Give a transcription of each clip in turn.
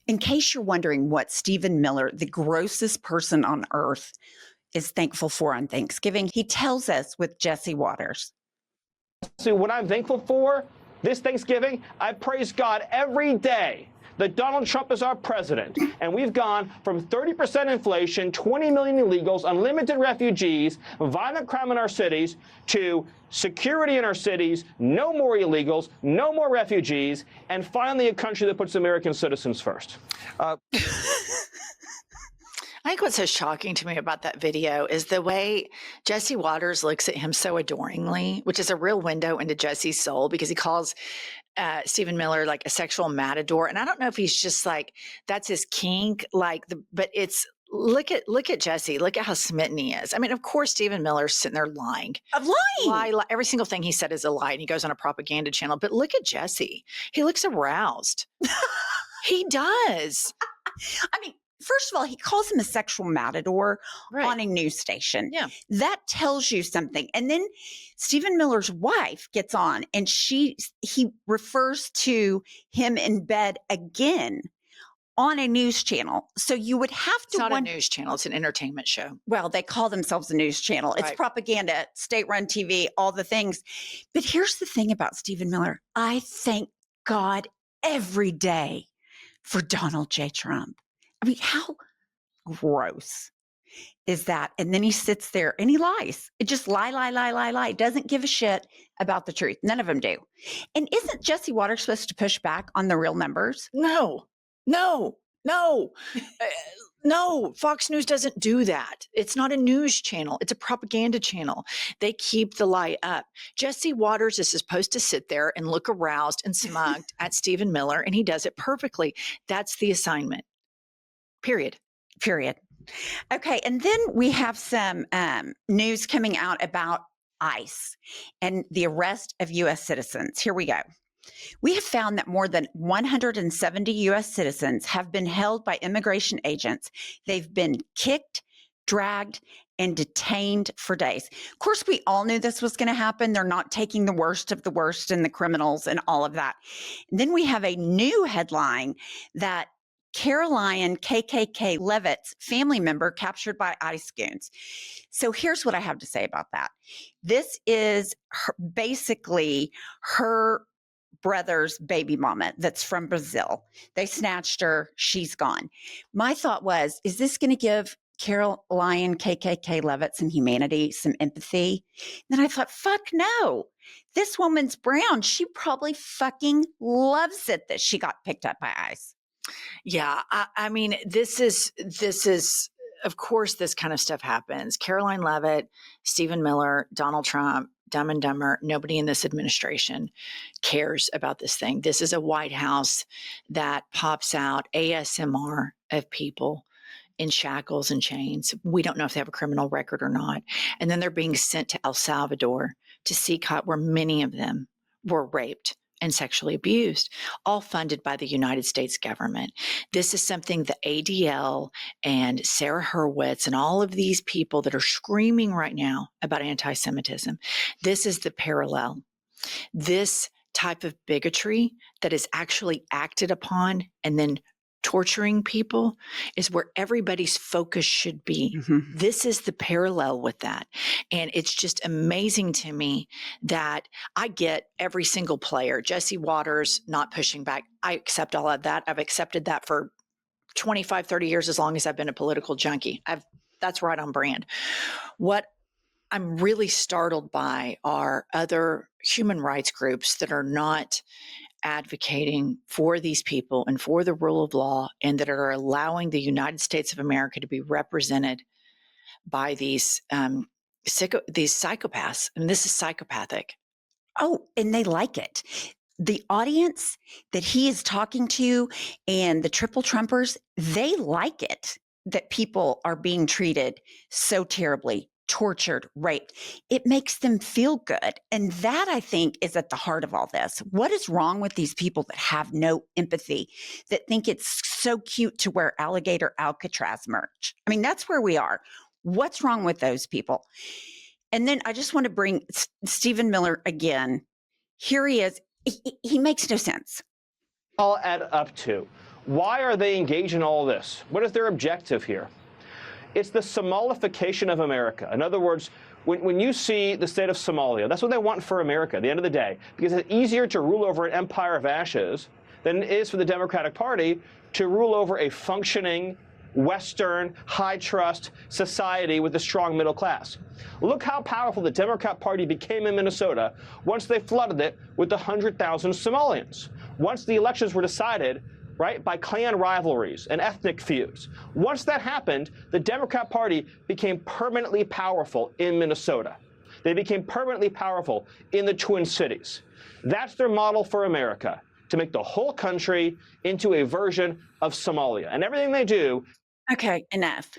In case you're wondering what Stephen Miller, the grossest person on earth, is thankful for on Thanksgiving, he tells us with Jesse Waters. So what I'm thankful for this Thanksgiving, I praise God every day that Donald Trump is our president, and we've gone from 30% inflation, 20 million illegals, unlimited refugees, violent crime in our cities, to security in our cities, no more illegals, no more refugees, and finally a country that puts American citizens first. I think what's so shocking to me about that video is the way Jesse Waters looks at him so adoringly, which is a real window into Jesse's soul, because he calls Stephen Miller like a sexual matador. And I don't know if he's just like, that's his kink, but it's, look at Jesse, look at how smitten he is. I mean, of course, Stephen Miller's sitting there lying. Every single thing he said is a lie, and he goes on a propaganda channel. But look at Jesse. He looks aroused. He does. I mean, first of all, he calls him a sexual matador on a news station. Yeah. That tells you something. And then Stephen Miller's wife gets on, and he refers to him in bed again on a news channel. So you would have to— It's not a news channel. It's an entertainment show. Well, they call themselves a news channel. Right. It's propaganda, state-run TV, all the things. But here's the thing about Stephen Miller. I thank God every day for Donald J. Trump. I mean, how gross is that? And then he sits there and he lies. It just lie. Doesn't give a shit about the truth. None of them do. And isn't Jesse Waters supposed to push back on the real numbers? No. Fox News doesn't do that. It's not a news channel. It's a propaganda channel. They keep the lie up. Jesse Waters is supposed to sit there and look aroused and smug at Stephen Miller, and he does it perfectly. That's the assignment. Period. Okay. And then we have some news coming out about ICE and the arrest of U.S. citizens. Here we go. We have found that more than 170 U.S. citizens have been held by immigration agents. They've been kicked, dragged, and detained for days. Of course, we all knew this was going to happen. They're not taking the worst of the worst and the criminals and all of that. And then we have a new headline that Karoline KKK Leavitt's family member captured by ICE goons. So here's what I have to say about that. This is basically her brother's baby mama that's from Brazil. They snatched her. She's gone. My thought was, is this going to give Karoline KKK Leavitt some humanity, some empathy? And then I thought, fuck no. This woman's brown. She probably fucking loves it that she got picked up by ICE. Yeah. I mean, this is, of course, this kind of stuff happens. Karoline Leavitt, Stephen Miller, Donald Trump, Dumb and Dumber, nobody in this administration cares about this thing. This is a White House that pops out ASMR of people in shackles and chains. We don't know if they have a criminal record or not. And then they're being sent to El Salvador to CCOT, where many of them were raped and sexually abused, all funded by the United States government. This is something the ADL and Sarah Hurwitz and all of these people that are screaming right now about anti-Semitism, this is the parallel. This type of bigotry that is actually acted upon and then torturing people is where everybody's focus should be. Mm-hmm. This is the parallel with that. And it's just amazing to me that I get every single player, Jesse Waters not pushing back. I accept all of that. I've accepted that for 25, 30 years, as long as I've been a political junkie. That's right on brand. What I'm really startled by are other human rights groups that are not advocating for these people and for the rule of law, and that are allowing the United States of America to be represented by these psychopaths. I mean, this is psychopathic. Oh, and they like it. The audience that he is talking to and the triple Trumpers, they like it that people are being treated so terribly, tortured, raped. It makes them feel good. And that, I think, is at the heart of all this. What is wrong with these people that have no empathy, that think it's so cute to wear alligator Alcatraz merch? I mean, that's where we are. What's wrong with those people? And then I just want to bring Stephen Miller again. Here he is. He makes no sense. All add up to Why are they engaged in all this? What is their objective here? It's the Somalification of America. In other words, when you see the state of Somalia, that's what they want for America at the end of the day, because it's easier to rule over an empire of ashes than it is for the Democratic Party to rule over a functioning, Western, high-trust society with a strong middle class. Look how powerful the Democrat Party became in Minnesota once they flooded it with 100,000 Somalians. Once the elections were decided, right, by clan rivalries and ethnic feuds. Once that happened, the Democrat Party became permanently powerful in Minnesota. They became permanently powerful in the Twin Cities. That's their model for America, to make the whole country into a version of Somalia. And everything they do. Okay, enough.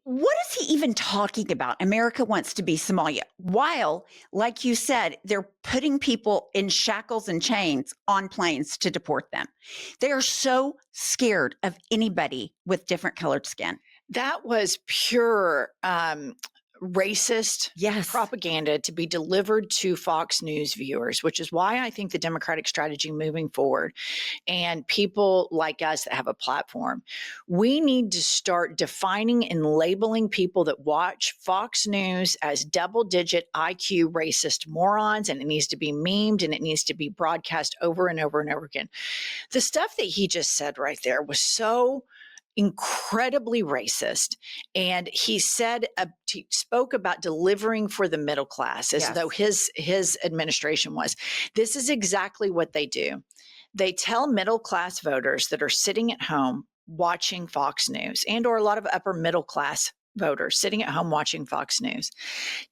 What is he even talking about? America wants to be Somalia, while, like you said, they're putting people in shackles and chains on planes to deport them. They are so scared of anybody with different colored skin. That was pure racist Yes. propaganda to be delivered to Fox News viewers, which is why I think the Democratic strategy moving forward, and people like us that have a platform, we need to start defining and labeling people that watch Fox News as double-digit IQ racist morons, and it needs to be memed and it needs to be broadcast over and over and over again. The stuff that he just said right there was so incredibly racist. And he said, he spoke about delivering for the middle class as though his administration was. This is exactly what they do. They tell middle class voters that are sitting at home watching Fox News, and or a lot of upper middle class voters sitting at home watching Fox News,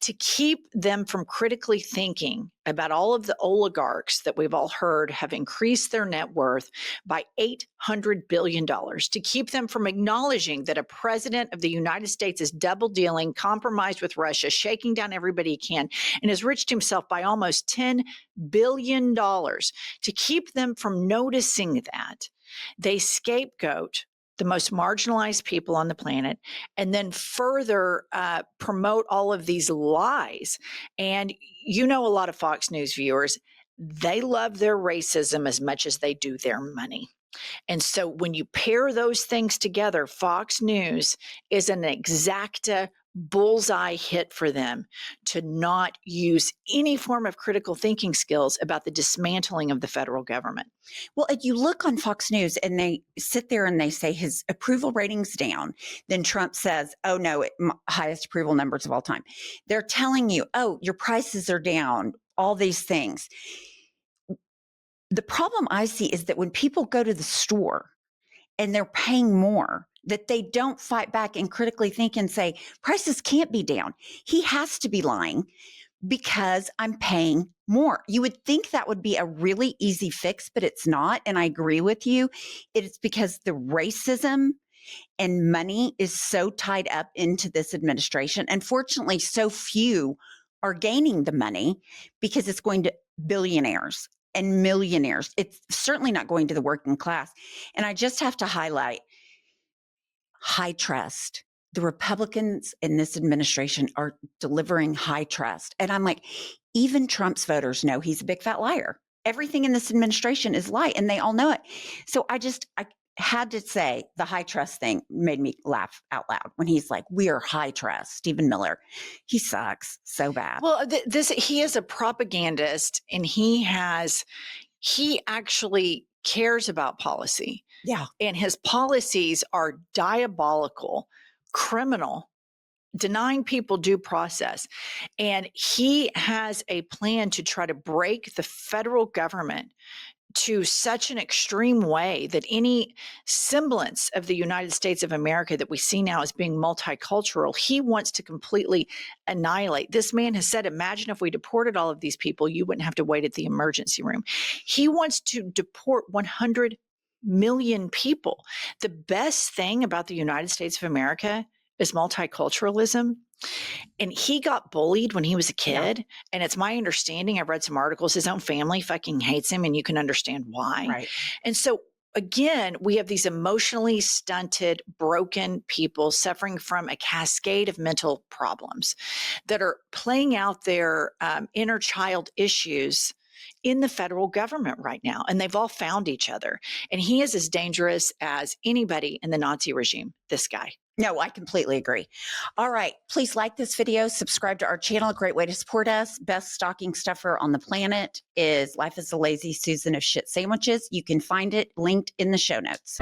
to keep them from critically thinking about all of the oligarchs that we've all heard have increased their net worth by $800 billion, to keep them from acknowledging that a president of the United States is double dealing, compromised with Russia, shaking down everybody he can, and has enriched himself by almost $10 billion. To keep them from noticing that, they scapegoat the most marginalized people on the planet, and then further promote all of these lies. And you know, a lot of Fox News viewers, they love their racism as much as they do their money. And so when you pair those things together, Fox News is an exacta bullseye hit for them to not use any form of critical thinking skills about the dismantling of the federal government. Well, if you look on Fox News and they sit there and they say his approval rating's down, then Trump says, oh no, highest approval numbers of all time. They're telling you, oh, your prices are down, all these things. The problem I see is that when people go to the store and they're paying more, that they don't fight back and critically think and say, prices can't be down. He has to be lying because I'm paying more. You would think that would be a really easy fix, but it's not. And I agree with you. It's because the racism and money is so tied up into this administration. Unfortunately, so few are gaining the money because it's going to billionaires and millionaires. It's certainly not going to the working class. And I just have to highlight high trust. The Republicans in this administration are delivering high trust. And I'm like, even Trump's voters know he's a big fat liar. Everything in this administration is lie, and they all know it. So I had to say the high trust thing made me laugh out loud when he's like, we are high trust. Stephen Miller, he sucks so bad. Well, he is a propagandist, and he actually cares about policy. Yeah. And his policies are diabolical, criminal, denying people due process. And he has a plan to try to break the federal government to such an extreme way that any semblance of the United States of America that we see now as being multicultural, he wants to completely annihilate. This man has said, imagine if we deported all of these people, you wouldn't have to wait at the emergency room. He wants to deport 100 million people. The best thing about the United States of America is multiculturalism. And he got bullied when he was a kid. Yeah. And it's my understanding, I've read some articles, his own family fucking hates him, and you can understand why. Right. And so again, we have these emotionally stunted, broken people suffering from a cascade of mental problems that are playing out their inner child issues in the federal government right now, and they've all found each other. And he is as dangerous as anybody in the Nazi regime, this guy. No, I completely agree. All right. Please like this video, subscribe to our channel. A great way to support us. Best stocking stuffer on the planet is Life is a Lazy Susan of Shit Sandwiches. You can find it linked in the show notes.